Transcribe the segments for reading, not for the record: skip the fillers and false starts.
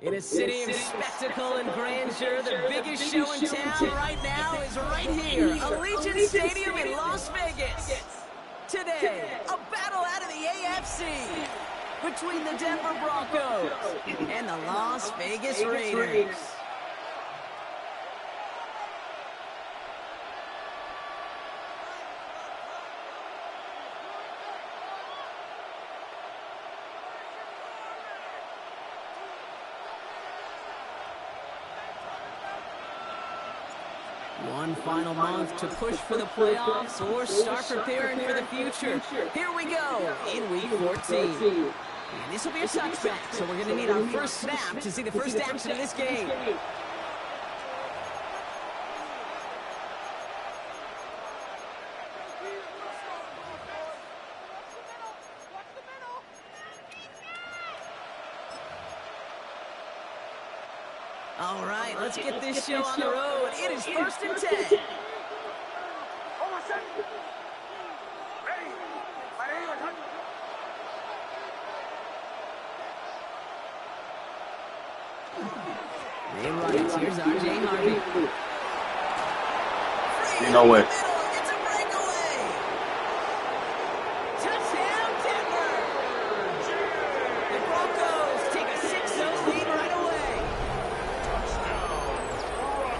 In a city of spectacle and grandeur, the biggest show in town right now is right here, Allegiant Stadium in Las Vegas. Today, a battle out of the AFC between the Denver Broncos and the Las Vegas Raiders. One final month to push for the playoffs or start preparing for the future. Here we go in Week 14. And this will be a touchback, so we're going to need our first snap to see the first action of this game. All right, let's get this show on the road. It is 1st and 10. They run it. Here's R.J. Harvey. No way. It's a breakaway. Touchdown, Denver. The Broncos take a 6-0 lead right away.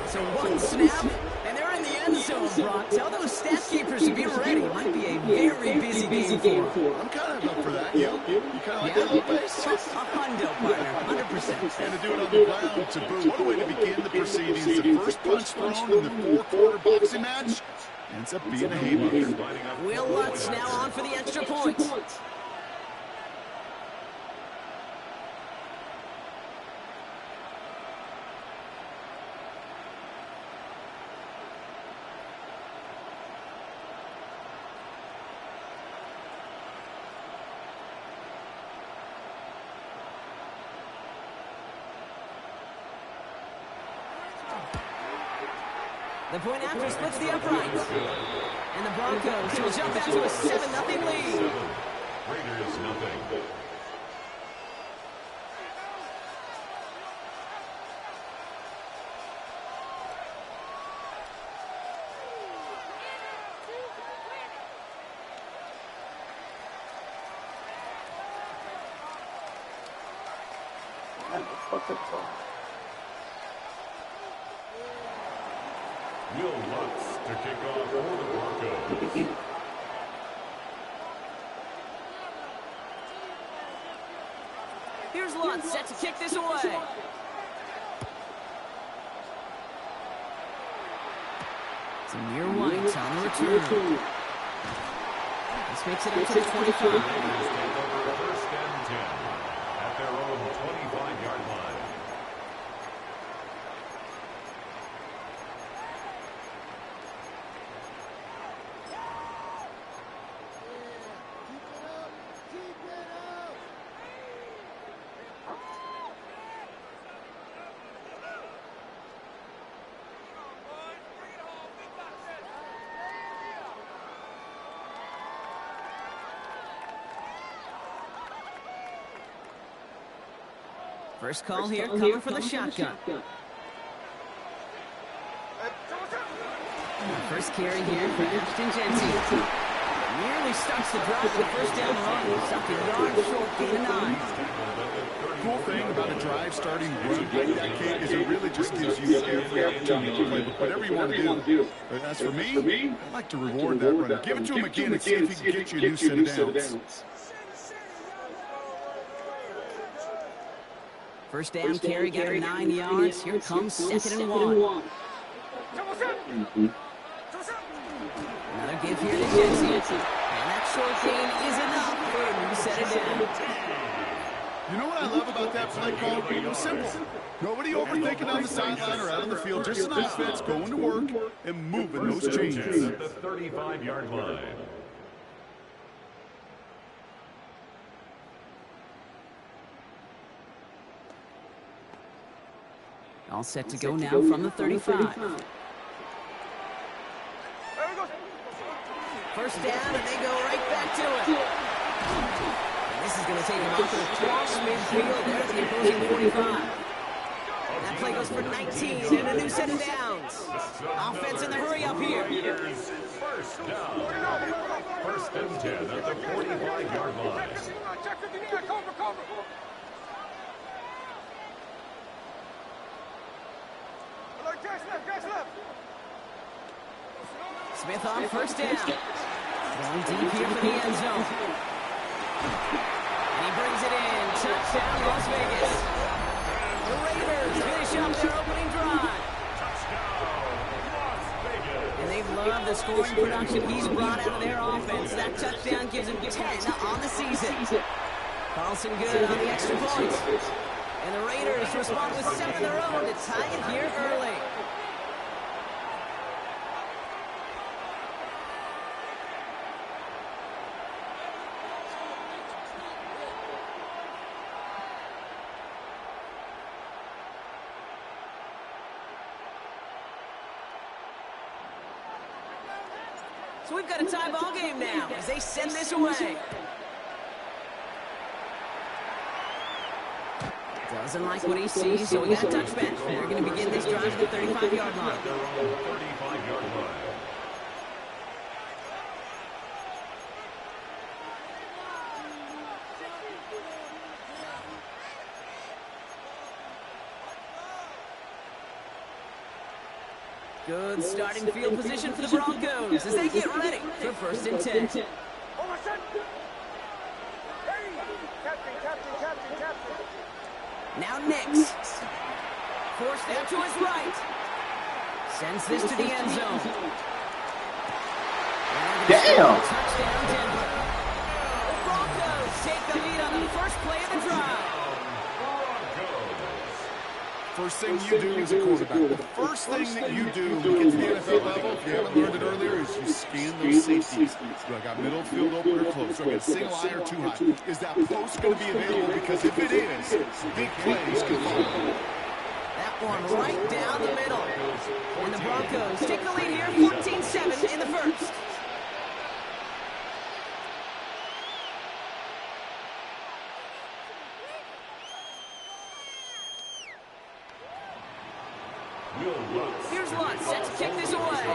So one snap, and they're in the end zone, Brock. Tell those stat keepers to be ready. Might be a very busy game for them. I'm kind of up for that. You kind of like that little pace? A hundo, partner, 100%. And to do it on the ground, to boot. What a way to begin the proceedings. The first punch thrown in the four-quarter boxing match ends up being a haymaker. Will Lutz now on for the extra point. The point after splits the uprights. And the Broncos will jump out to a 7-0 lead. Raiders nothing. Will Lutz to kick off for the Broncos. Here's Lutz set to kick this away. Zamir White on the return. This makes it up to the 25. Take over 1st and 10 at their own 25-yard line. First call here, coming for the shotgun. First carry here for Ashton Jensen. Nearly starts the drive with the first down run. Stopped a yard short, gain of 9. Cool thing about a drive starting run like that, Kate, is it really just gives you every opportunity to play whatever you want to do. But as for me, I'd like to reward that runner. Give it to him again and see if he can get you a new set of downs. First down carry, got him 9 yards. Here comes 2nd and 1. Another give here to Jensen. And that short gain is enough for a new set of downs. You know what I love about that play call? It was simple. Nobody overthinking on the sideline or out on the field. Just an offense going to work and moving those chains. At the 35-yard line. All set to go now from the 35. First down, and they go right back to it. And this is going to take him off to the cross midfield there at the opposing 45. That play goes for 19 and a new set of downs. Offense in the hurry up here. First down. First and 10 at the 45-yard line. Smith on first down. Going deep here for the end zone. And he brings it in. Touchdown, Las Vegas. The Raiders finish up their opening drive. And they've loved the scoring production he's brought out of their offense. That touchdown gives him 10 on the season. Carlson good on the extra point. And the Raiders respond with 7 of their own to tie it here early. So we've got a tie ball game now as they send this away. Doesn't like what he sees, so we got a touchback. They're going to begin this drive at the 35-yard line. Good starting field position for the Broncos as they get ready for first and 10. Now Nix. Forced out to his right. Sends this to the end zone. Damn! Touchdown Denver. The Broncos take the lead on the first play of the drive. First thing you do as a quarterback, the first thing that you do when you get to the NFL level, if you haven't learned it earlier, is you scan those safeties. Do I got middle field open or close? Do I got single eye or too high? Is that post going to be available? Because if it is, big plays can follow. That one right down the middle. And the Broncos take the lead here, 14-7 in the first. Here's Lutz set to kick this away.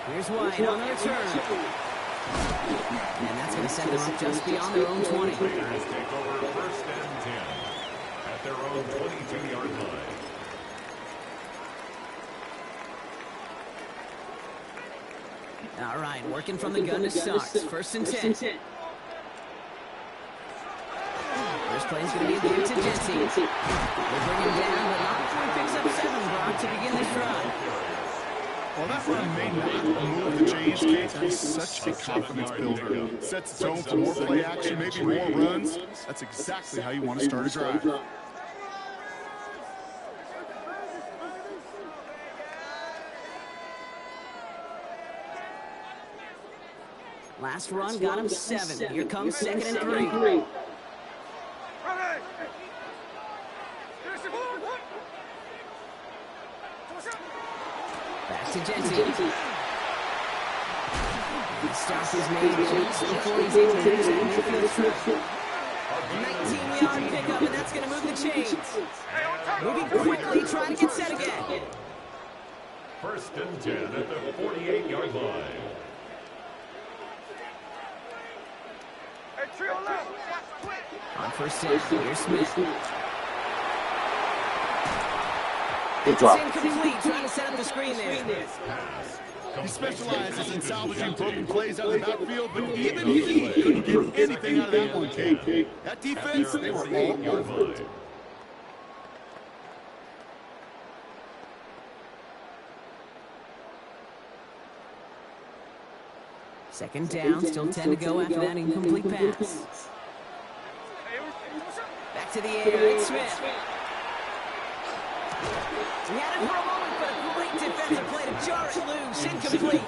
Here's White on the return. And that's going to set them up just beyond their own 20. Raiders take over first and 10 at their own 22-yard line. All right, working from the gun to start. First and 10. First play's going to be a give to Jesse. They bring him down, but not before he picks up 7, Brock, to begin this drive. Well, that run may not move the chains, Kate. That is such a confidence builder. Sets the tone for more play action, maybe more runs. That's exactly how you want to start a drive. Last run got him 7. Here comes second and 3. Back to Jensen. The stop is made just before he's able to use that midfield trap. 19-yard pickup, and that's going to move the chains. Moving quickly, trying to get set again. First and 10 at the 48-yard line. On first down, here's Smith. Good drop. It's incomplete, trying to set up the screen there. He specializes in salvaging broken plays out of the backfield, but even he couldn't get anything out of that one, Kate. That defense, they were all over it. Second down, still 10 to go after that incomplete pass. Back to the air, it's Smith. He had it for a moment, but a great defensive play to jar it loose, incomplete.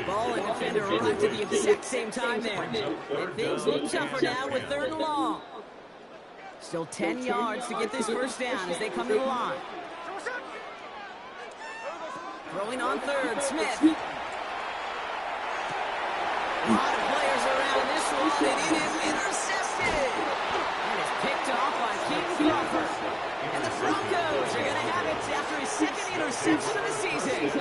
Ball and defender arrived at the exact same time there. And things look tougher now with 3rd and long. Still 10 yards to get this first down as they come to the line. Throwing on 3rd, Smith. A lot of players around this one, and it is intercepted. misses. And it's picked off by Keaton Crawford. And the Broncos are going to have it after his second interception of the season.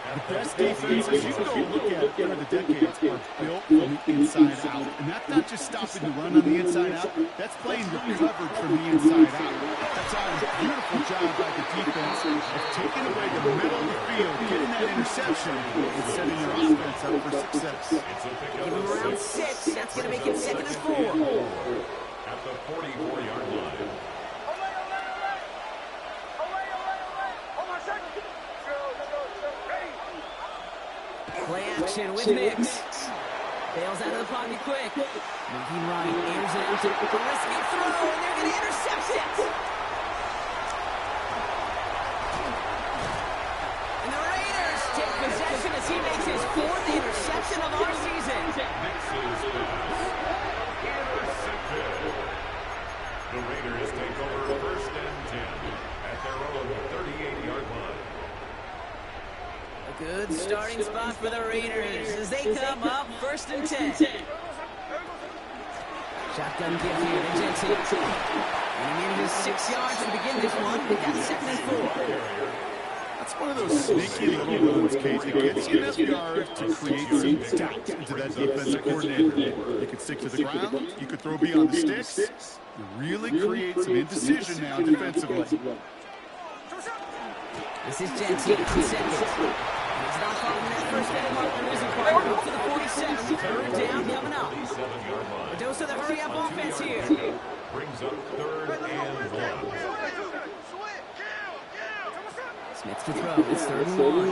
The best defenses you can go look at through the decades are built from the inside out. And that's not just stopping the run on the inside out. That's playing your coverage from the inside out. That's a beautiful job by the defense of taking away the middle of the field, getting that interception, and setting your offense up for success. Give him around 6. That's going to make it 2nd and 4. At the 44-yard line. Play action with Nix. Bails out of the pocket quick. Moving right, airs it out. A risky throw, and they're going to intercept it. And the Raiders take possession as he makes his 4th interception of our season. The Raiders take over 1st and 10 at their own 38-yard line. A good starting spot for the Raiders as they come up 1st and 10. Shotgun give here to Jensen. Running in his 6 yards to begin this one. They got 2nd and 4. That's one of those sneaky little runs, Case. It gets you enough yards to create some doubt into that defensive coordinator. You could stick to the ground. You could throw beyond the sticks. You really create some indecision now defensively. This is Jensen on 2nd. He's not following that first down mark. There is a corner up to the 47. 3rd down coming up. A dose of the hurry-up offense here. Brings up 3rd and 1. Smith to throw. It's 3rd and 1.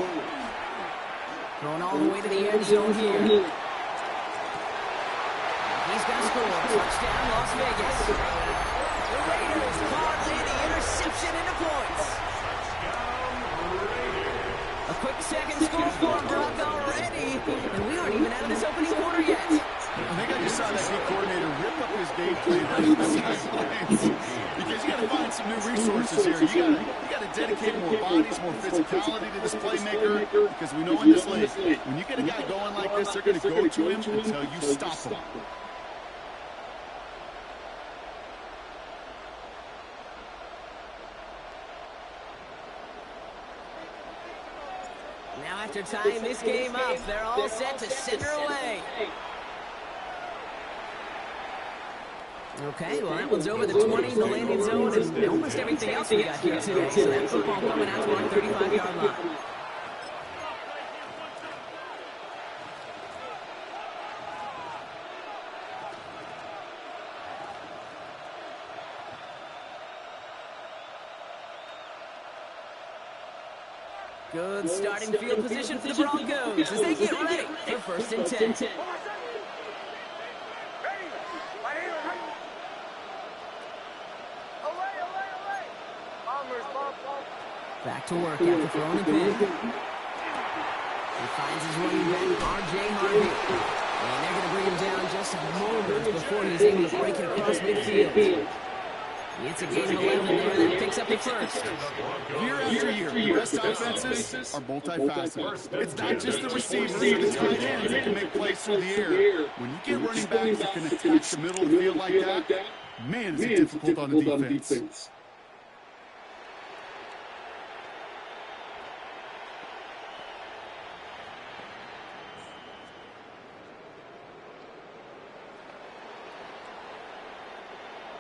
Throwing all the way to the end zone here. He's going to score. Touchdown, Las Vegas. The Raiders parlay the interception into points. A quick second score for Brock already, and we aren't even out of this opening quarter yet. I think I just saw that D coordinator rip up his game plan right on the sidelines. Because you got to find some new resources here. You got to dedicate more bodies, more physicality to this playmaker. Because we know in this league, when you get a guy going like this, they're going to go to him until you stop him. Now after tying this game up, they're all set to send her away. Okay, well that one's over the 20, the landing zone, and almost everything else we got here today. So that football coming out to our 35-yard line. Good starting field position for the Broncos as they get ready for 1st and 10. Back to work after throwing the pin. He finds his running back, R.J. Harvey. And they're going to bring him down just moments before he's able to break it across midfield. It's a gain of 11 there that picks up the 1st. Year after year, the best offenses are multifaceted. It's not just the receivers or the tight ends that can make plays through the air. When you get running backs that can attack the middle of the field like that, man, is it difficult on the defense.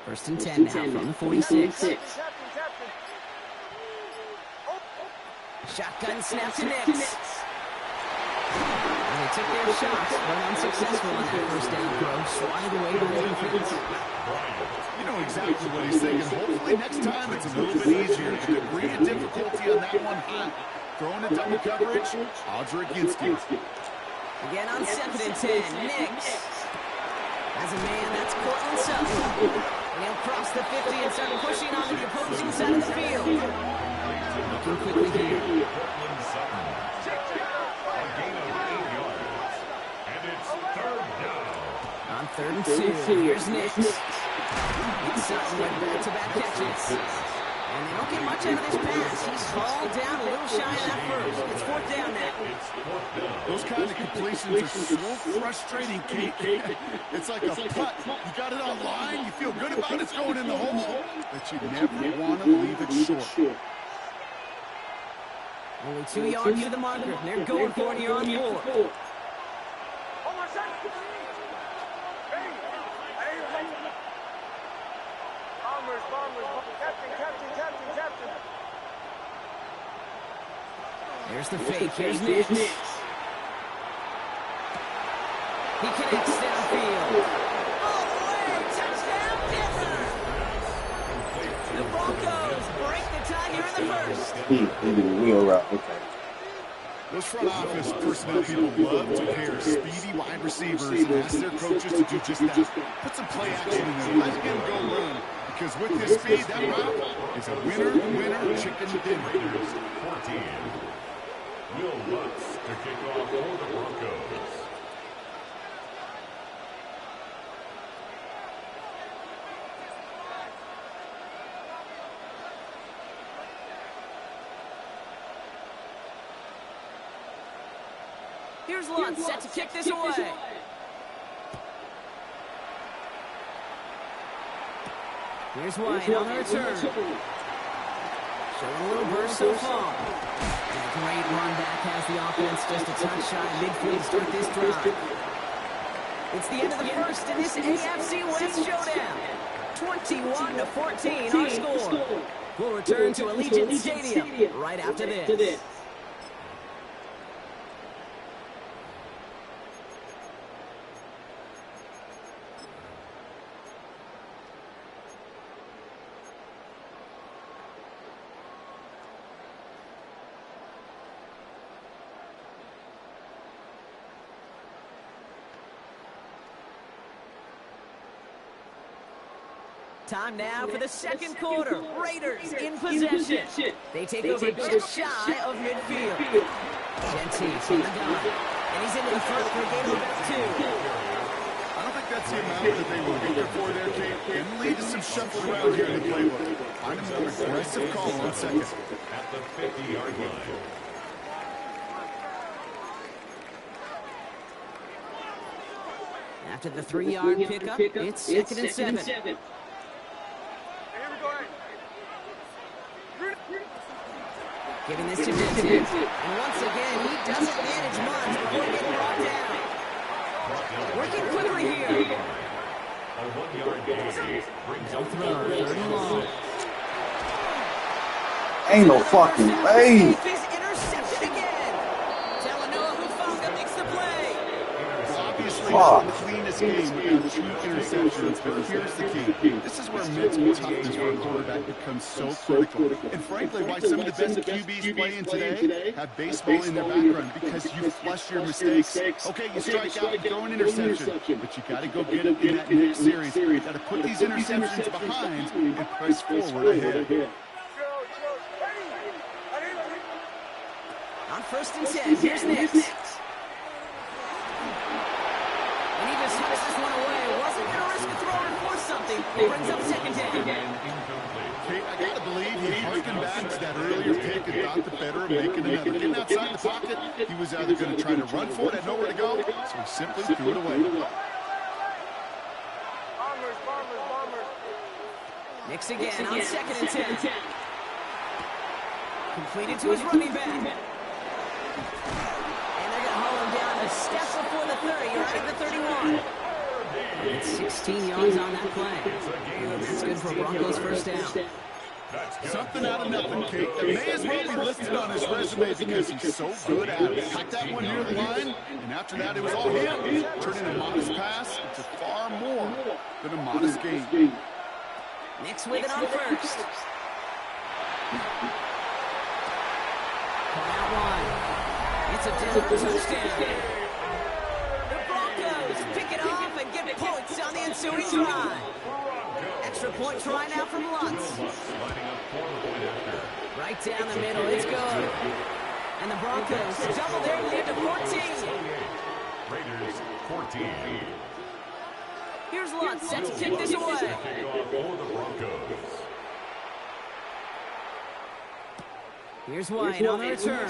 First and 10 now from the 46. Shotgun snap to Nix. And they took their shots, but unsuccessful on that first down throw. Swatted away by the defense. You know exactly what he's thinking. Hopefully next time it's a little bit easier. The degree of difficulty on that one high. Throwing a double coverage, odds are against you. Again on 2nd and 10, Nix. As a man, that's Cortland Sutton. And he'll cross the 50 and start pushing on the opposing side of the field. Looking quickly here. Cortland Sutton. A gain of 8 yards. And it's 3rd down. On 3rd and 2, here's Nix. It's Sutton with back-to-back catches. And they don't get much out of this pass. He's fall down a little shy of that first. It's fourth down now. Those kind of completions are so frustrating, Kate. It's like a putt. You got it on line, you feel good about it, it's going in the hole, but you never want to leave it short. Only 2 yards to the marker. They're going for it here on board. There's the fake. Here's Nix. He connects downfield. All the way. Touchdown, Denver. The Broncos break the tie here in the first. He did a wheel route. Okay. Those front office personnel people love to pair speedy wide receivers and ask their coaches to do just that. Put some play action in there. Let him go run. Because with his speed, that route is a winner, chicken dinner. 14. Will Lutz to kick off for the Broncos. Here's Lutz set to kick this away. Here's White on the return. Showing a little burst so far. And a great run back has the offense just a touch shy of midfield to start this drive. It's the end of the first in this AFC West showdown. 21-14 our score. We'll return to Allegiant Stadium right after this. Time now for the second quarter. Raiders in possession. They take over just shy of midfield. Gentis on the gun. And he's into the front for a gain of about 2. I don't think that's the amount that they were looking for there, Kate. And lead to some shuffle around here in the playbook. Find a more aggressive call on second. At the 50-yard line. After the 3-yard pickup, it's second and 7. Giving this to Gentis. And once again, he doesn't manage much before getting brought down. Working quickly here. A 1-yard gain brings up Throw, third and long. Ain't no fucking way. He's intercepted again. Talanoa Hufanga makes the play. Obviously, not the cleanest game with 2 interceptions, but here's the key. This is where mental toughness for a quarterback becomes so critical. And frankly, why some of the best QBs playing today have baseball in their background, because you flush your mistakes. Okay, you strike out and throw an interception, but you got to go get it in that next series. You got to put these interceptions behind and press forward ahead. On first and 10, here's Nix. And he just hucks this one away. Wasn't going to risk a throw and force something. It brings up second down. Kate, I got to believe he harkened back to that earlier pick and thought the better of making another. Getting outside the pocket, he was either going to try to run for it, had nowhere to go, so he simply threw it away. Nix again on second and 10. Completed to his running back. And they're going to haul him down a step before the 30, right at the 31. It's 16 yards on that play. That's good for Broncos first down. Something out of nothing, Kate. That may as well be listed on his resume because he's so good at it. Cut that one near the line, and after that it was all him. Turning a modest pass into far more than a modest gain. Nix with it on first. Caught out wide. It's a Denver touchdown. The Broncos pick it off and get points on the ensuing drive. Extra point try now from Lutz. Right down the middle, it's good. And the Broncos double their lead to 14. Raiders 14. Here's Lutz set to kick this away. Here's White on the return.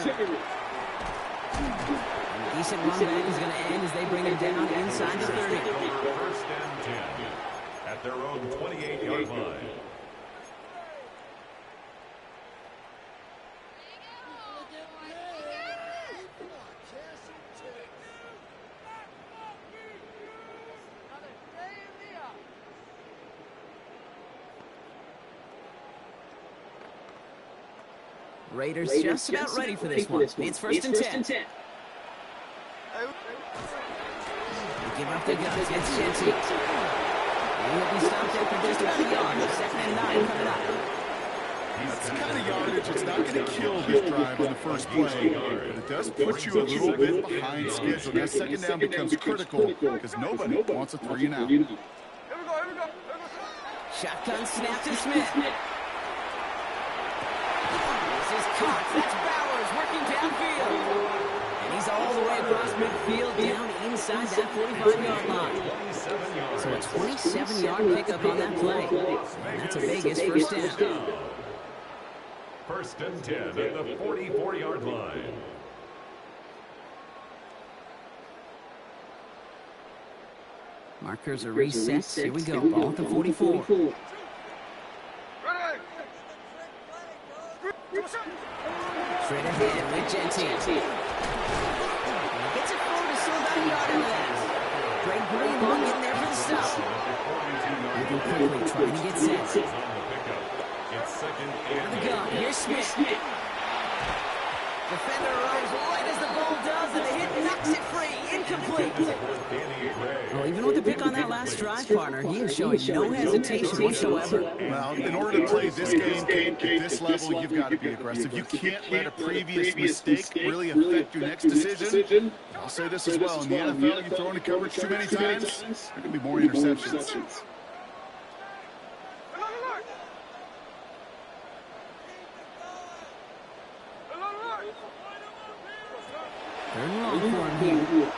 Decent run back is going to end as they bring him down inside the 30. First and 10 at their own 28-yard line. Raiders just about ready for this one. It's first and 10. They give up the guns. It's Jensen. And he'll be stopped after just about a yard. Second and 9 coming up. That's the kind of yardage. It's not going to kill this drive on the first play, but it does put you a little bit behind schedule. That second down becomes critical because nobody wants a 3 and out. Shotgun snap to Smith. This is Cox. That's Bowers working downfield. And he's all the way across midfield down inside that 45-yard line. So a 27-yard pickup on that play. And that's a Vegas first down. First and 10 at the 44-yard line. Markers are reset. Here we go. Ball at the 44. Straight ahead with Gentile. Gets it forward to slow down a yard into that. Greg Greenlaw getting there for the stop. Moving quickly, trying to get set. Out of the gun. Here's Smith. Defender arrives right as the ball does, and the hit knocks it free. Incomplete. Well, even with the pick on that last drive, partner, he is showing no hesitation whatsoever. Well, in order to play this game at this level, you've got to be aggressive. You can't let a previous mistake really affect your next decision. I'll say this as well. In the NFL, you throw into coverage too many times, there can be more interceptions. Third and long for him here.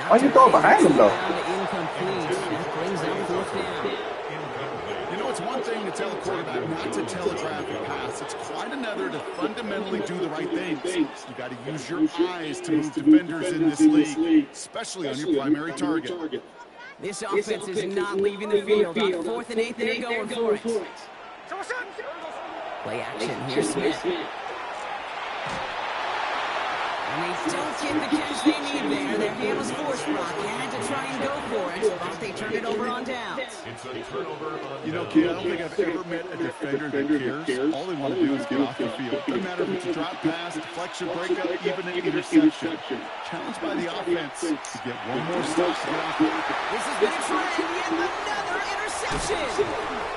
Why you throw behind him, though? Incomplete. That brings up fourth down. You know, it's one thing to tell a quarterback not to telegraph a pass. It's quite another to fundamentally do the right things. You got to use your eyes to move defenders in this league, especially on your primary target. This offense is not leaving the field. On 4th and 8, they're going for it. Play action. Here's Smith. And they don't get the catch they need there. Their hand was forced, Brock. They had to try and go for it, but they turned it over on downs. It's a turnover on You know, kid, I don't think I've ever met a defender that cares. All they want to do is get off the field. Doesn't matter if it's a drop pass, deflection, breakup, even an interception. Challenged by the offense to get one more stop to get off the field. This has been a trend, yet another interception.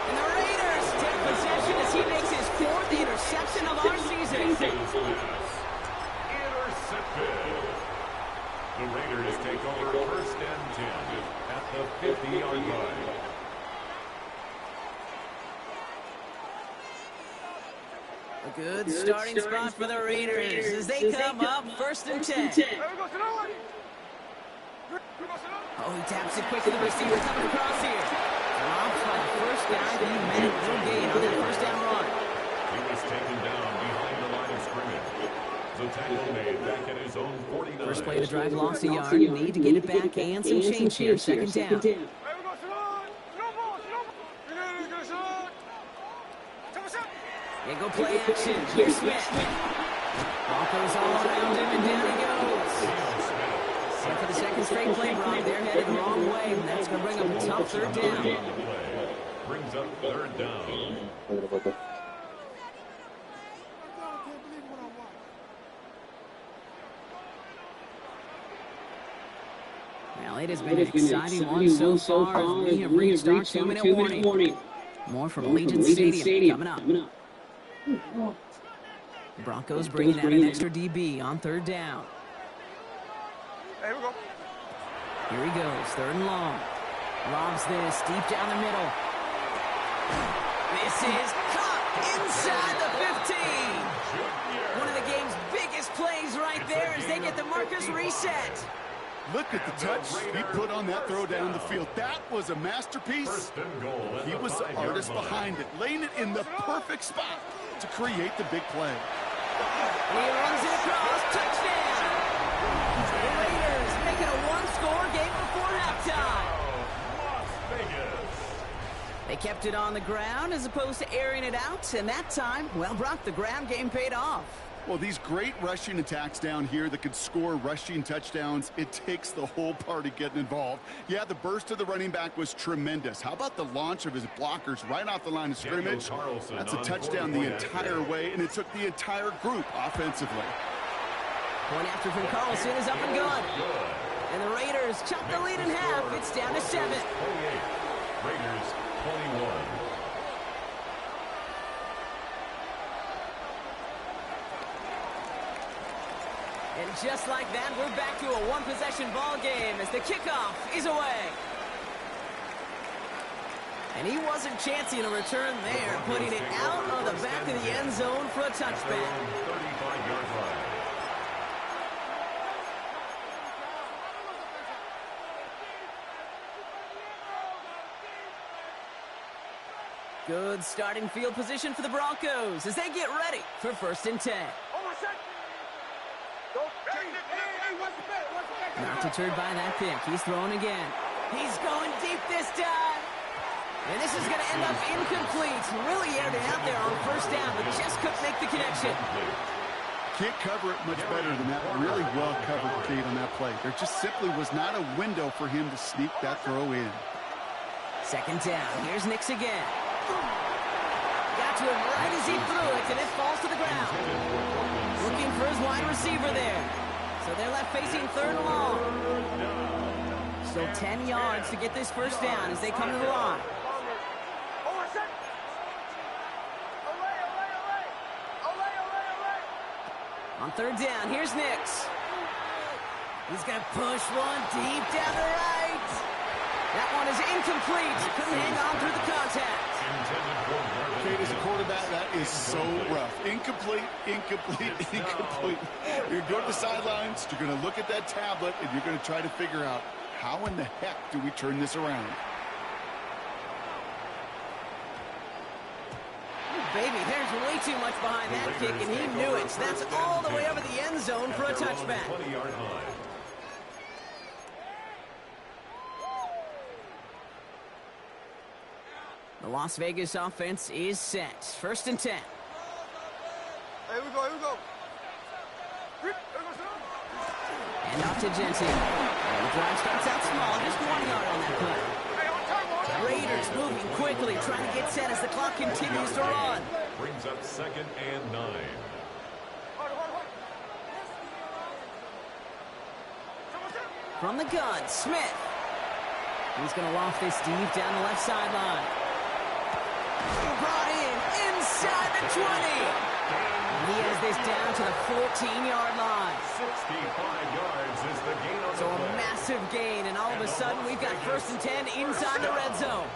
And the Raiders take possession as he makes his 4th interception of our season. The Raiders take over first and 10 at the 50-yard line. A good starting spot for the Raiders as they come up first and 10. Oh, he taps it quick to the receiver coming across here. Drops by the first guy. He made a little gain on that first down run. He was taken down behind the line of scrimmage. The tackle made back at his own 49. First play of the drive, lost a yard. Need to get it back and some change here. Second down. They go play action. Here's Smith. Broncos all around him, and down he goes. Set for the second straight play, Brock. They're headed the wrong way, and that's going to bring up a tough third down. Brings up third down. Well, it has been an exciting one so far as we have reached our 2-minute warning. More from Allegiant Stadium coming up. Broncos bringing out an extra DB on third down. Here he goes, third and long. Lobs this deep down the middle. This is caught inside the 15. One of the game's biggest plays right there as they get the markers reset. Look at the touch he put on that throw down the field. That was a masterpiece. He was the artist behind it, laying it in the perfect spot to create the big play. He runs it across. Touchdown! The Raiders make it a one-score game before halftime. Las Vegas. They kept it on the ground as opposed to airing it out, and that time, well, Brock, the ground game paid off. Well, these great rushing attacks down here that could score rushing touchdowns, it takes the whole party getting involved. Yeah, the burst of the running back was tremendous. How about the launch of his blockers right off the line of scrimmage? That's a touchdown the entire way, and it took the entire group offensively. Point after from Carlson is up and good. And the Raiders chop the lead in half. It's down to 7. 28. Raiders 21. And just like that, we're back to a one-possession ball game as the kickoff is away. And he wasn't chancing a return there, putting it out of the back of the end zone for a touchback. 35-yard line. Good starting field position for the Broncos as they get ready for 1st and 10. Not deterred by that pick. He's throwing again. He's going deep this time. And this is going to end up incomplete. Really aired it out there on 1st down, but just couldn't make the connection. Can't cover it much better than that. Really well covered, Kate, on that play. There just simply was not a window for him to sneak that throw in. 2nd down. Here's Nix again. Got to him right as he threw it, and it falls to the ground. Looking for his wide receiver there. So they're left facing 3rd and long. Still 10 yards to get this 1st down as they come to the line. On 3rd down, here's Nix. He's going to push one deep down the right. That one is incomplete. Couldn't hang on through the contact. Kate, as a quarterback, that is so rough. Incomplete, incomplete, incomplete. You're going to go to the sidelines, you're going to look at that tablet, and you're going to try to figure out how in the heck do we turn this around? Baby, there's way too much behind that kick, and he knew it. That's all the way over the end zone for a touchback. 20-yard line. The Las Vegas offense is set. 1st and 10. Here we go, here we go. And off to Gentile. And the drive starts out small, just 1 yard on that play. Raiders moving quickly, trying to get set as the clock continues to run. Brings up 2nd and 9. From the gun, Smith. He's going to loft this deep down the left sideline. Brought in inside the 20. And he has this down to the 14-yard line. 65 yards is the gain on So the a play. massive gain, and all of a sudden we've got 1st and 10 inside the red zone.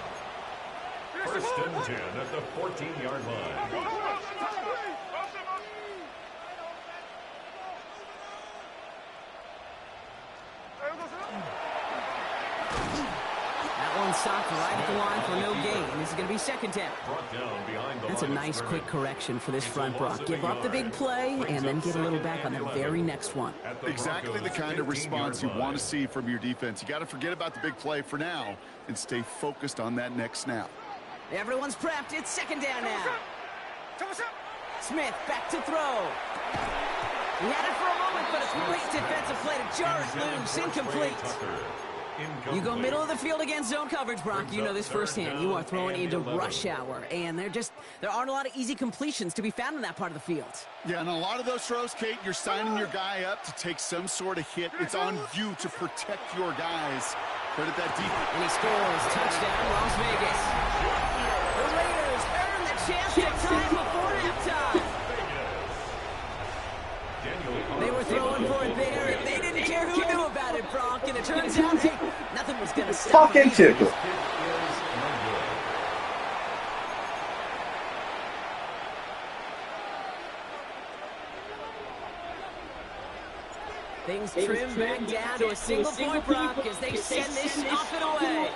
1st and 10 at the 14-yard line. That one stopped right at the line for no gain. This is going to be 2nd down. Brought down behind the That's a line of nice scrimmage. quick correction for this front, Brock. Give up the big play and then get a little back on the very next one. At the Exactly the Broncos' kind of 15-yard response you line. want to see from your defense. You got to forget about the big play for now and stay focused on that next snap. Everyone's prepped. It's 2nd down now. Smith back to throw. He had it for a moment, but a great defensive play to jar it loose. Incomplete. You go middle of the field against zone coverage, Brock. You know this firsthand. You are throwing into rush hour, and there aren't a lot of easy completions to be found in that part of the field. Yeah, and a lot of those throws, Kate, you're signing your guy up to take some sort of hit. It's on you to protect your guys. Credit that defense. And he scores. Touchdown, Las Vegas. The Raiders earn the chance to tie before halftime. They were throwing for it there, and they didn't care who knew about it, Brock. And it turns out, hey, nothing was going to stop Fucking them. tickle. Things trim back down to a single point, Brock, as they send this off and away.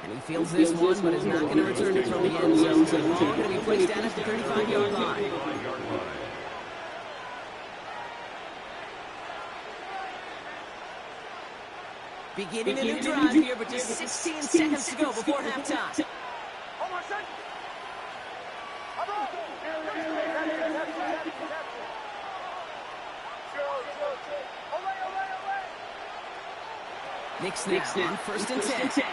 And he fields this one, but is not going to return it from the end zone. So the ball going to be placed down at the 35-yard line. Beginning a new drive here, but just 16 seconds to go before halftime. Nick snap on 1st and 10.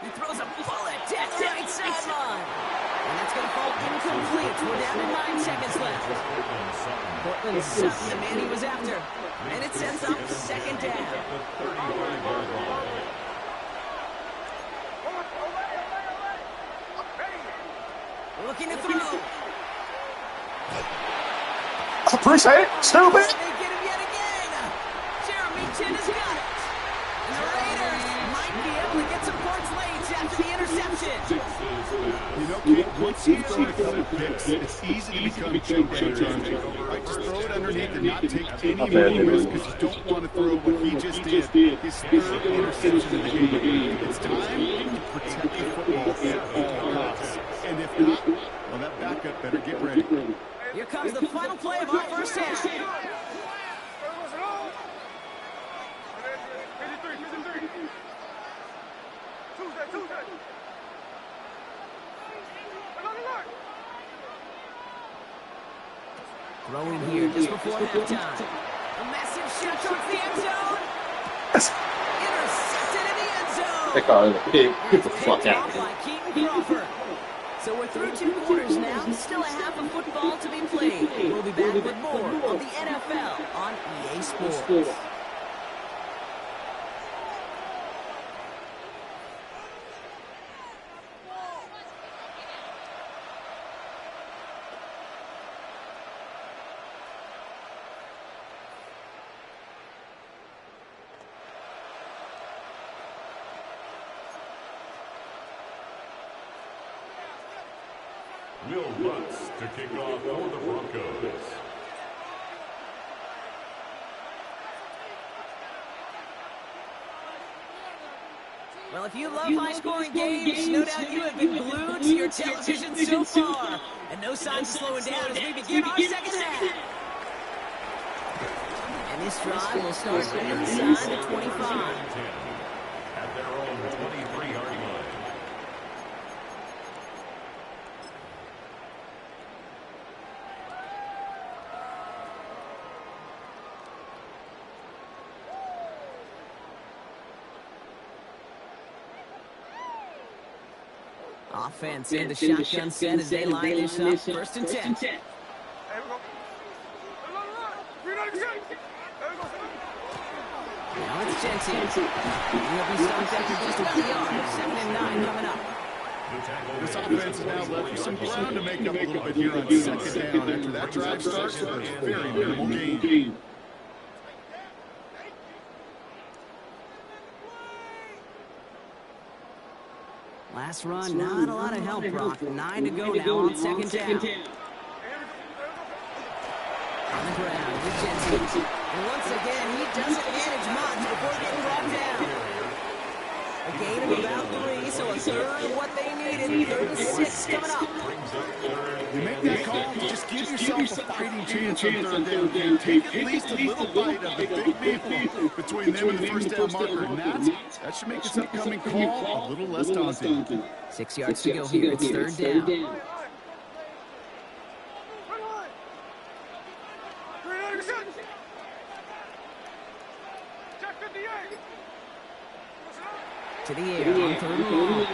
He throws a bullet down the right sideline. And that's going to fall incomplete. We're down to 9 seconds left. Portland Sutton, the man he was after. And it sets up 2nd down. Looking to throw. Appreciate it. Stupid. They get him yet again. Jeremy Chin has got it. And the Raiders might be able to get some points late after the interception. You know, Kate, once you've thrown a couple picks, it's easy to become chunk. Right? Just throw it underneath and not take any more risk because you don't want to throw what he just did. His 3rd interception of the game. It's time to protect the football at all costs. And if not, well, that backup better get ready. Here comes the final play of our first half. Throwing here just before halftime. A massive shot towards the end zone. Intercepted in the end zone. They call it a pig. Get the fuck Picked out off of here. by Keaton Crawford. So we're through 2 quarters now. Still a half of football to be played. We'll be back with more of the NFL on EA Sports. Will Lutz to kick off for the Broncos. Well, if you love high-scoring games, no doubt you have been glued to your television so far. And no signs of slowing down as we begin our second half. And this drive will start inside the 25. At their own 23-yard line. Offense in the shotgun set as they line this up. 1st and 10. Now it's Jensen. He'll be stopped after just about a yard. 2nd and 9 coming up. This offense is now left with some ground to make up a little bit here on 2nd down. After that drive starts, there's very minimal gain. Last run, not a lot of help, Brock. 9 to go now on 2nd down. On the ground with Jensen. And once again, he doesn't manage much before getting brought down. A gain of about 3, so a third of what they needed. 3rd and 6 coming up. You make that call, just give yourself a fighting chance on 3rd down. Take at least a little bite of the big meal between them and the 1st down marker. And that should make this upcoming call a little less daunting. 6 yards to go here. It's 3rd down. To the air on 3rd and long.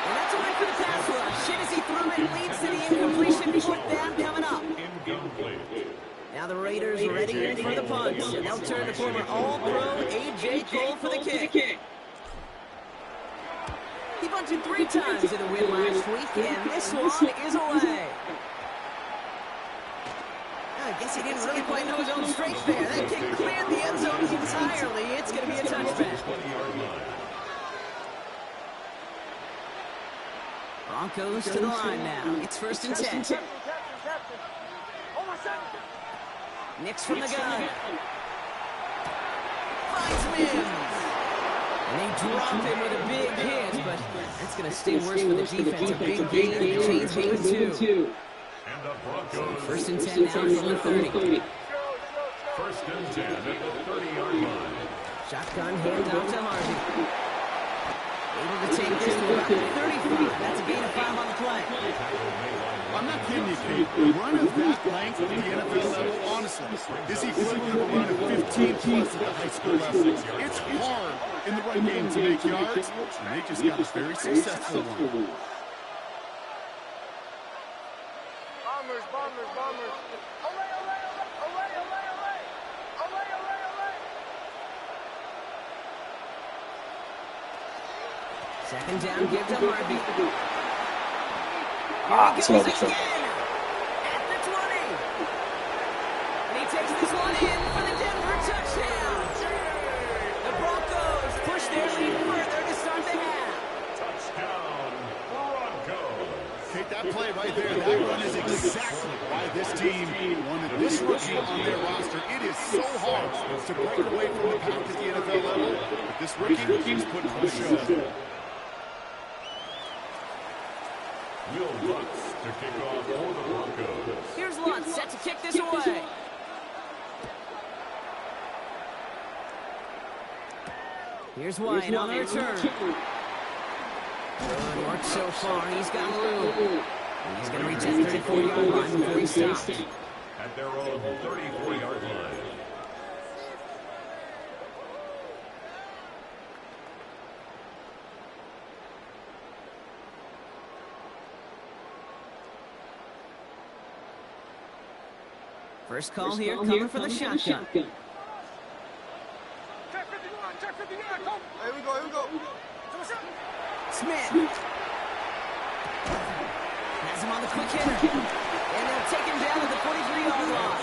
And that's a win for the pass rush. Shit as he threw it leads to the incompletion. 4th down coming up. Now the Raiders ready for the punt. And they'll turn to former All-Pro A.J. Cole for the kick. He bunted 3 times in the win last week, and this one is away. I guess he didn't really quite know his own strength there. That kick cleared the end zone entirely. It's going to be a touchback. Broncos to the line now. It's 1st and 10. Nix from the gun. finds Mims. And they drop him with a big hit, but that's going to sting worse for the defense. A big gain, and the chains moving too. And the Broncos. First and 10 now from the 30. First and 10 at the 30-yard line. Shotgun handoff to Harvey. Able to take this to about the 35. That's a gain of 5 on the play. I'm not kidding you, Kate. A run of that length at the NFL level, honestly, is equivalent of a run of 15 plus at the high school level. It's hard in the run game to make yards, and they just got a very successful one. Bombers, bombers, bombers. Olay, olay, olay, olay, olay, olay. Olay, olay, olay. Second down, give to Harvey. It's Here he another goes shot. again. At the 20. And he takes this one in for the Denver touchdown. The Broncos push their lead further to start the half. Touchdown, Broncos. Kate, that play right there, that run is exactly why this team wanted this rookie on their roster. It is so hard to break away from the pack at the NFL level, but this rookie is putting on a show. Will Lutz to kick off for the Broncos. Here's Lutz set to kick this away. Here's Wyatt on the return. Good work so far. He's got room. And he's going to reach that 34-yard line before he stops. At their own 34-yard line. First call here coming for the shotgun. Check 59, check 59, come. Here we go, here we go. Smith. Has him on the quick hitter. And they'll take him down at the 43-yard line.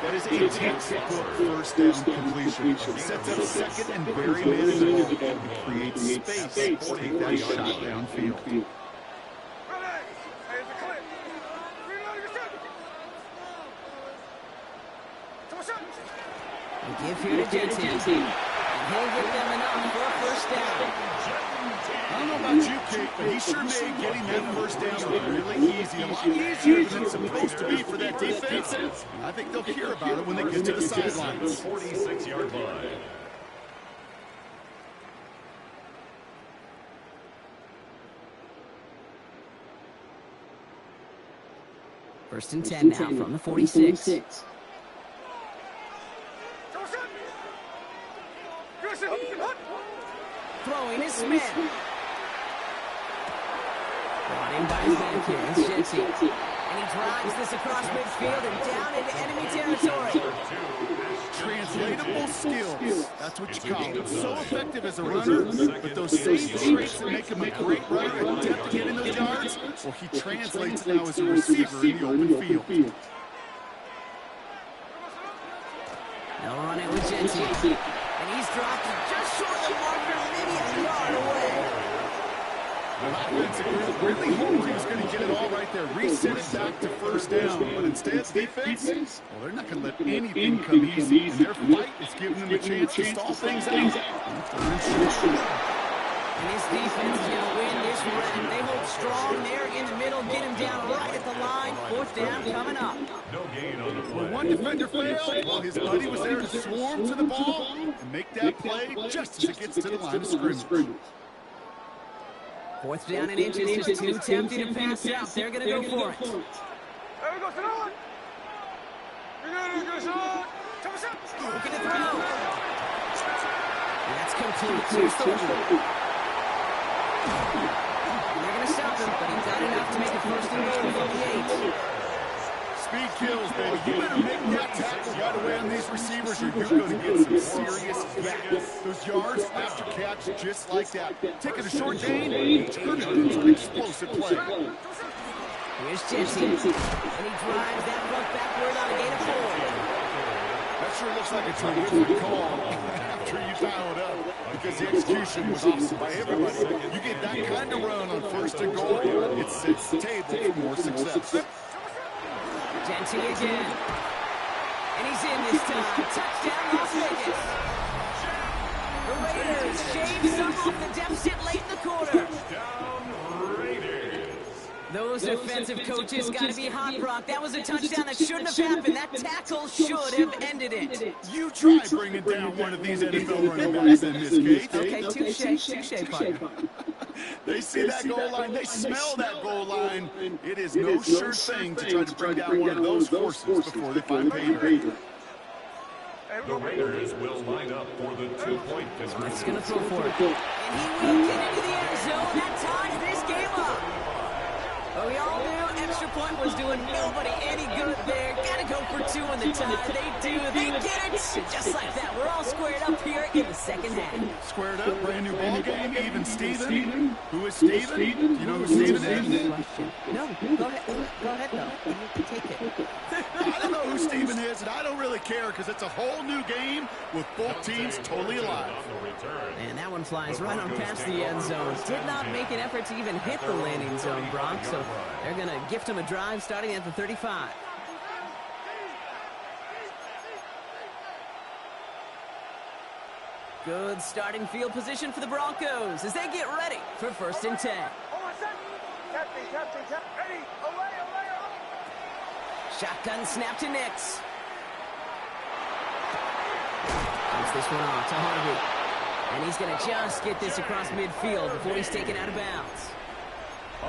That is a textbook first down completion. Sets up second and very manageable. It creates space to take that shot downfield. Ready. Here's the clip. Reload your shot. We give here to JT. And he'll get them enough for a first down. I don't know about you, Kate, but he sure made getting that first down look really easy. A lot easier than it's supposed to be for that defense. I think they'll hear about it when they get to the sidelines. 46-yard line. First and 10 now from the 46. Throwing is Smith. Brought in by his back here. It's Jetty. And he drives this across midfield and down into enemy territory. Translatable skills. That's what you call it. So effective as a runner, but those same traits that make him a great runner and attempt to get in those yards, well, he translates now as a receiver in the open field. They'll run it with Jetty. And he's dropped just short of the marker, maybe a yard away. The offensive group really hoped he was going to get it all right there, reset it back to first down. But instead, defense, well, they're not going to let anything come easy. And their fight is giving them a chance to stall things out. And this defense can win this run. They hold strong there in the middle, get him down right at the line. Fourth down coming up. No gain on the play. One defender failed while his buddy was there to swarm to the ball and make that play just as it gets to the line of scrimmage. Fourth down and inches, just too tempting to pass out. They're going to go for it. There we go, sit on. You got it, shot. Looking to throw. That's complete. Here's the one. They're going to stop him, but he's got enough to make it first and goal from the 8. Speed kills, baby. You better make that tackle right away on these receivers or you're going to get some serious gas. Those yards after catch just like that. Taking a short gain, turning it into an explosive play. Here's Jetty. And he drives that puck backward on a gain of 4. That sure looks like a terrific call after you dial it up because the execution was awesome by everybody. You get that kind of run on first and goal, it sets the table for more success. Jetty again. And he's in this time. Touchdown, Las Vegas. The Raiders shave some off the deficit late in the quarter. Touchdown, Raiders. Those defensive coaches got to be hot, Brock. That was a touchdown that shouldn't have happened. That tackle should have ended it. You try bringing down one of these NFL running backs in this case. Okay, touche, partner. They see that goal line. They smell that goal line. It is no sure thing to try to bring down one of those horses before they find pay dirt. The Raiders will line up for the 2-point conversion. He's going to throw for it. And he will get into the end zone. That ties this game up. But we all knew extra point was doing nobody any good there. Got to go for 2 on the tie. They do. They get it. Just like that. We're all squared up here in the second half. Squared up, brand new ball game. Even Steven. Who is Steven? Do you know who Steven is? No, go ahead though. You take it. I don't know who Steven is, and I don't really care because it's a whole new game with both teams totally alive. And that one flies right on past the end zone. Did not make an effort to even hit the landing zone, Brock. So they're going to gift him a drive starting at the 35. Good starting field position for the Broncos as they get ready for 1st and 10. Shotgun snap to Nix. Comes this one off to Harvey. And he's going to just get this across midfield before he's taken out of bounds.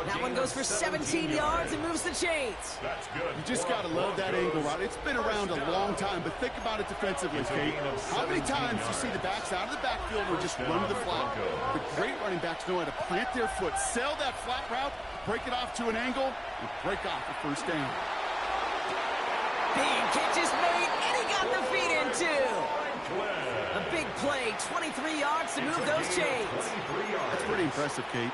That one goes for 17 yards and moves the chains. That's good. You just got to love that angle route. It's been around a long time, but think about it defensively, Kate. How many times do you see the backs out of the backfield or just run to the flat? The great running backs know how to plant their foot, sell that flat route, break it off to an angle, and break off the 1st down. Big catch is made, and he got the feet in too. A big play, 23 yards to move those chains. That's pretty impressive, Kate.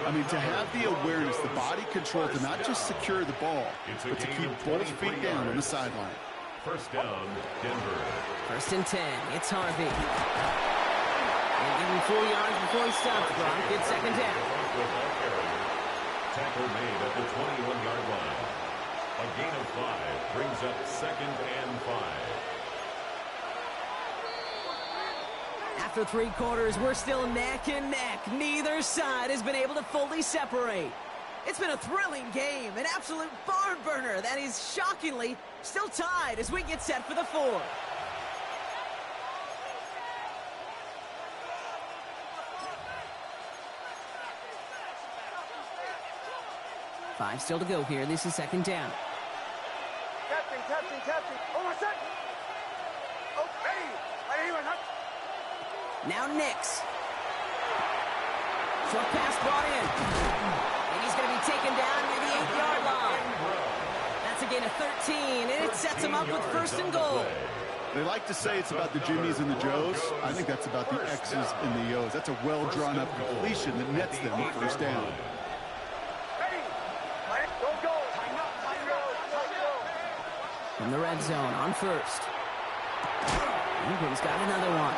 I mean, to have the awareness, the body control to not just secure the ball, but to keep both feet down on the sideline. 1st down, Denver. 1st and 10, it's Harvey. And give him 4 yards before he stops, Brock. Good 2nd down. Tackle made at the 21-yard line. A gain of 5 brings up 2nd and 5. After 3 quarters, we're still neck and neck. Neither side has been able to fully separate. It's been a thrilling game, an absolute barn burner that is shockingly still tied as we get set for the 4th. Five still to go here. This is 2nd down. Captain. Oh, what's that? Okay. Now Nix. Short pass brought in. And he's going to be taken down near the 8-yard line. That's a gain of 13, and it sets him up with 1st and goal. They like to say it's about the Jimmies and the Joes. I think that's about the X's and the O's. That's a well-drawn-up completion that nets them a 1st down. From the red zone on 1st. Ingram's got another one.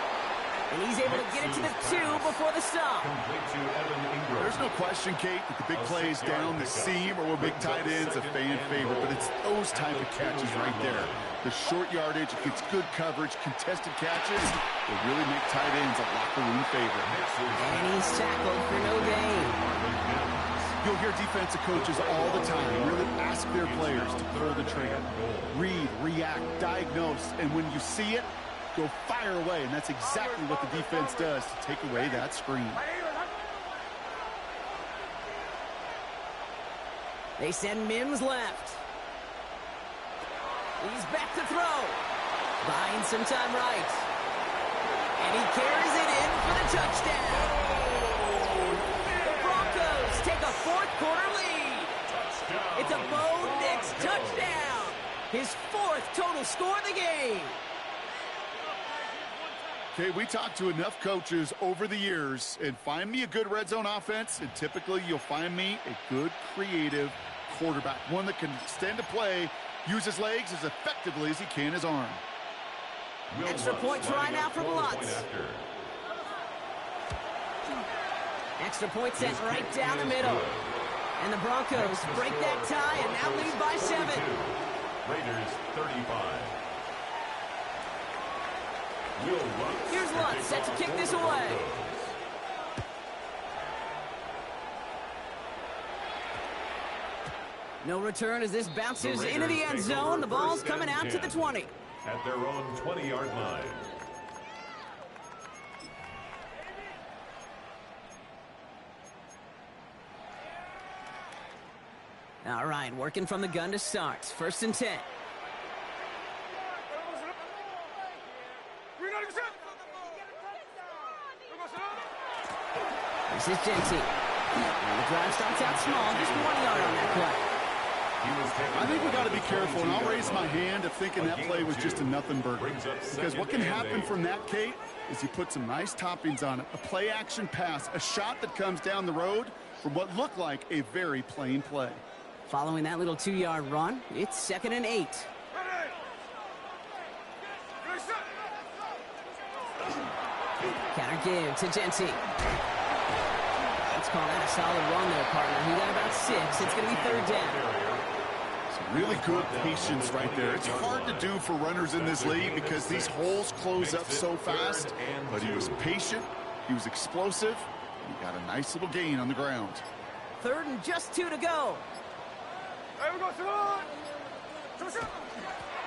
And he's able to get it to the 2 before the stop. There's no question, Kate, that the big plays down the seam or with big tight ends a fan favorite, but it's those type of catches right there. The short yardage, it gets good coverage, contested catches, they really make tight ends a locker room favorite. And he's tackled for no gain. You'll hear defensive coaches all the time really ask their players to pull the trigger. Read, react, diagnose, and when you see it, go fire away, and that's exactly what the defense does to take away that screen. They send Mims left. He's back to throw. Buying some time right. And he carries it in for the touchdown. The Broncos take a 4th quarter lead. It's a Bo Nix touchdown. His 4th total score of the game. Okay, we talked to enough coaches over the years, and find me a good red zone offense, and typically you'll find me a good creative quarterback, one that can extend a play, use his legs as effectively as he can his arm. Extra point try now from Lutz. Extra point sent right down the middle. And the Broncos break that tie and now lead by 7. Raiders 35. Here's Lutz set to kick this away. No return as this bounces into the end zone. The ball's coming out to the 20. At their own 20-yard line. All right, working from the gun to start. 1st and 10. This is Genty. And the drive starts out small, just 1 yard on that play. I think we got to be careful, and I'll raise my hand of thinking that play was just a nothing burger. Because what can happen from that, Kate, is you put some nice toppings on it. A play-action pass, a shot that comes down the road from what looked like a very plain play. Following that little 2-yard run, it's 2nd and 8. Counter give to Genty. Let's call that a solid run there, partner. He got about 6. It's going to be 3rd down. Really good patience right there. It's hard to do for runners in this league because these holes close up so fast. But he was patient, he was explosive, and he got a nice little gain on the ground. 3rd and just 2 to go.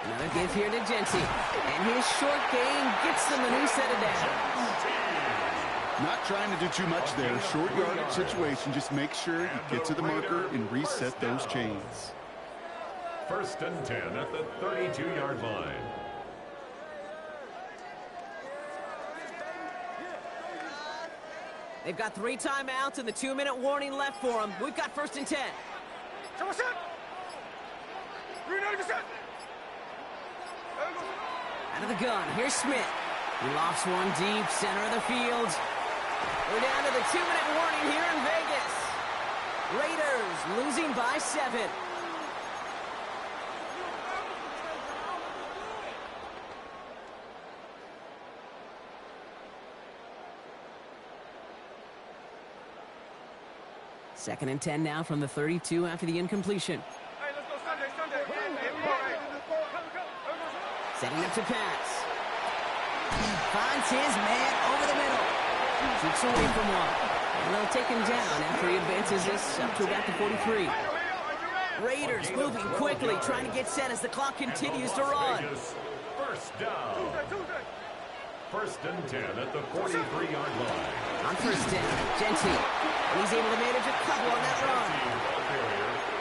Another give here to Genty. And his short gain gets them a new set of downs. Not trying to do too much there. Short yardage situation. Just make sure you get to the marker and reset those chains. 1st and 10 at the 32-yard line. They've got 3 timeouts and the 2-minute warning left for them. We've got 1st and 10. Out of the gun, here's Smith. He lofts one deep, center of the field. We're down to the 2-minute warning here in Vegas. Raiders losing by 7. Second and 10 now from the 32 after the incompletion. Setting up to pass. Finds his man over the middle. Keeps away from one. And they'll take him down after he advances this up to about the 43. Raiders moving quickly, trying to get set as the clock continues to run. 1st down. 1st and 10 at the 43-yard line. On 1st down, Genty. And he's able to manage a couple on that run.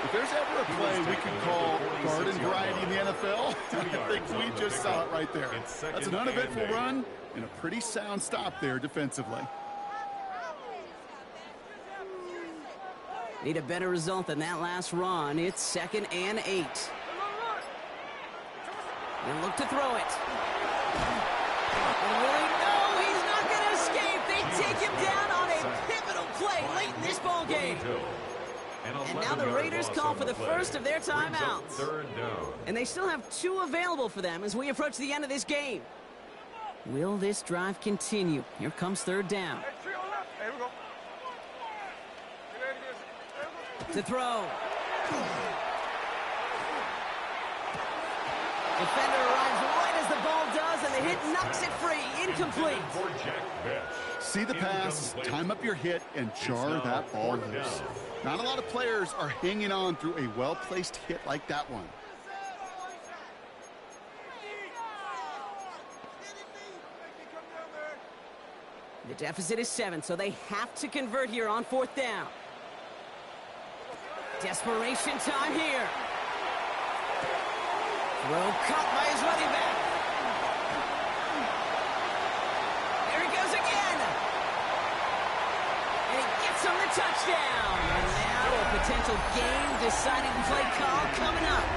If there's ever a play we could call garden variety in the NFL, I think we just saw it right there. That's an uneventful run and a pretty sound stop there defensively. Need a better result than that last run. It's 2nd and 8. He'll look to throw it. No, he's not going to escape. They take him down on a pivotal play late in this ball game. And now the Raiders call for the first of their timeouts. 3rd down. And they still have 2 available for them as we approach the end of this game. Will this drive continue? Here comes 3rd down. To throw. Defender arrives right as the ball does, and the hit knocks it free. Incomplete. See the pass, time up your hit, and jar that ball loose. Not a lot of players are hanging on through a well-placed hit like that one. The deficit is 7, so they have to convert here on 4th down. Desperation time here. Throw caught by his running back. There he goes again. And he gets him the touchdown. And now a potential game-deciding play call coming up.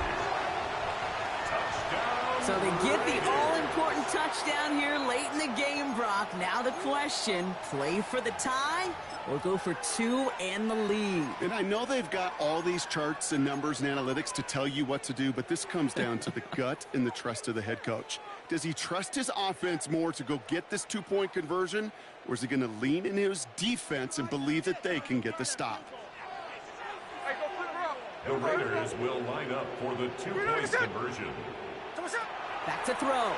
So they get the all-important touchdown here late in the game, Brock. Now the question, play for the tie or go for 2 and the lead? And I know they've got all these charts and numbers and analytics to tell you what to do, but this comes down to the gut and the trust of the head coach. Does he trust his offense more to go get this 2-point conversion, or is he going to lean in his defense and believe that they can get the stop? The Raiders will line up for the 2-point conversion. Back to throw.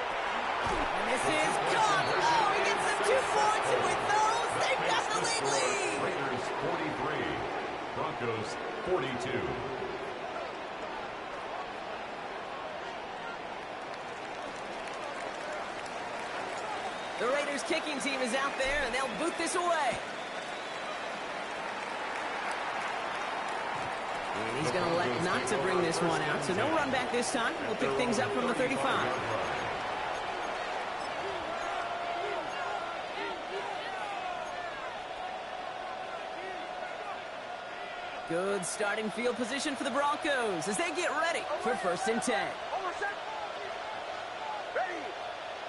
And this is caught. Oh, he gets them 2 points, and with those, they've got the lead. Raiders 43, Broncos 42. The Raiders kicking team is out there, and they'll boot this away. And he's going to elect not to bring this one out, so no run back this time. We'll pick things up from the 35. Good starting field position for the Broncos as they get ready for 1st and 10. Over set. Ready.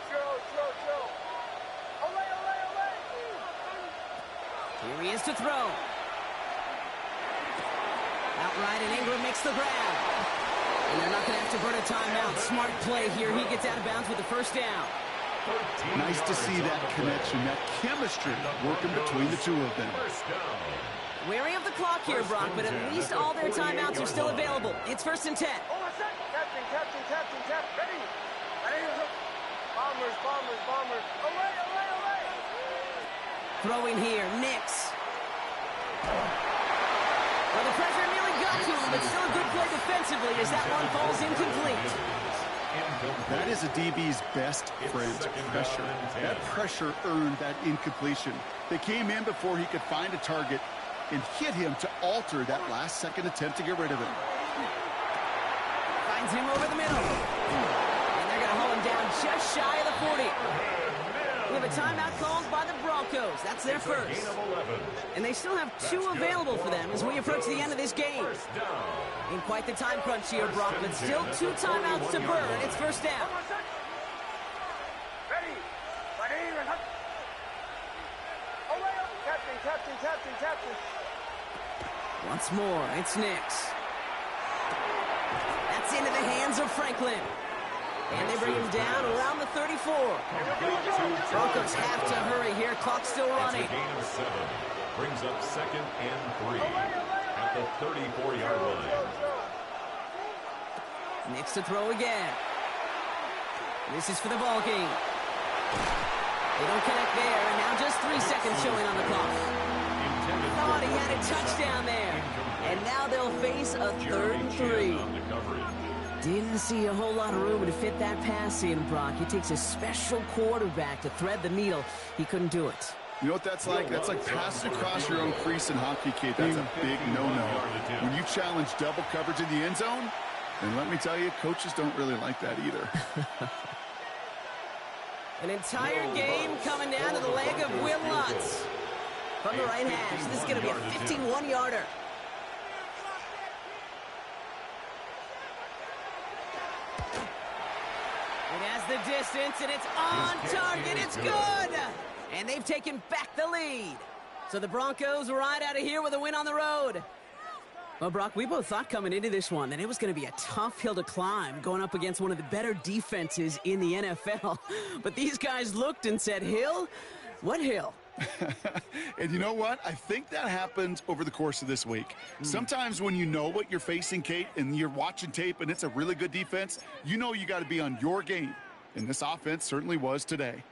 Chill. Olay. Here he is to throw. Outright, and Ingram makes the grab. And they're not going to have to burn a timeout. Smart play here. He gets out of bounds with the 1st down. Nice to see that connection, that chemistry working between the two of them. Wary of the clock here, Brock, but at least all their timeouts are still available. It's 1st and 10. Over set. Captain. Ready. Bombers. Olay. Throwing here, Nix. Well, the pressure nearly got to him, but still a good play defensively as that one falls incomplete. That is a DB's best friend, pressure. That pressure earned that incompletion. They came in before he could find a target and hit him to alter that last-second attempt to get rid of him. Finds him over the middle. And they're going to haul him down just shy of the 40. We have a timeout called by the Broncos. That's their first. And they still have 2 available for them as we approach the end of this game. In quite the time crunch here, Brock, but still 2 timeouts to burn. It's 1st down. Ready. Olay. Captain. Once more, it's Nix. That's into the hands of Franklin. And they bring him down around the 34. Broncos have to hurry here. Clock's still running. It's a gain of 7. Brings up 2nd and 3 at the 34-yard line. Nix to throw again. This is for the ball game. They don't connect there, and now just 3 seconds showing on the clock. Thought he had a touchdown there. And now they'll face a 3rd and 3. Didn't see a whole lot of room to fit that pass in, Brock. It takes a special quarterback to thread the needle. He couldn't do it. You know what that's like? That's like passing across your own crease in hockey, kid. That's a big no-no. When you challenge double coverage in the end zone, and let me tell you, coaches don't really like that either. An entire game coming down to the leg of Will Lutz. From the right hash, this is going to be a 51-yarder. It has the distance, and it's on target. It's good. And they've taken back the lead. So the Broncos ride out of here with a win on the road. Well, Brock, we both thought coming into this one that it was going to be a tough hill to climb going up against one of the better defenses in the NFL. But these guys looked and said, Hill? What hill? And you know what? I think that happens over the course of this week. Sometimes when you know what you're facing, Kate, and you're watching tape and it's a really good defense, you know you got to be on your game. And this offense certainly was today.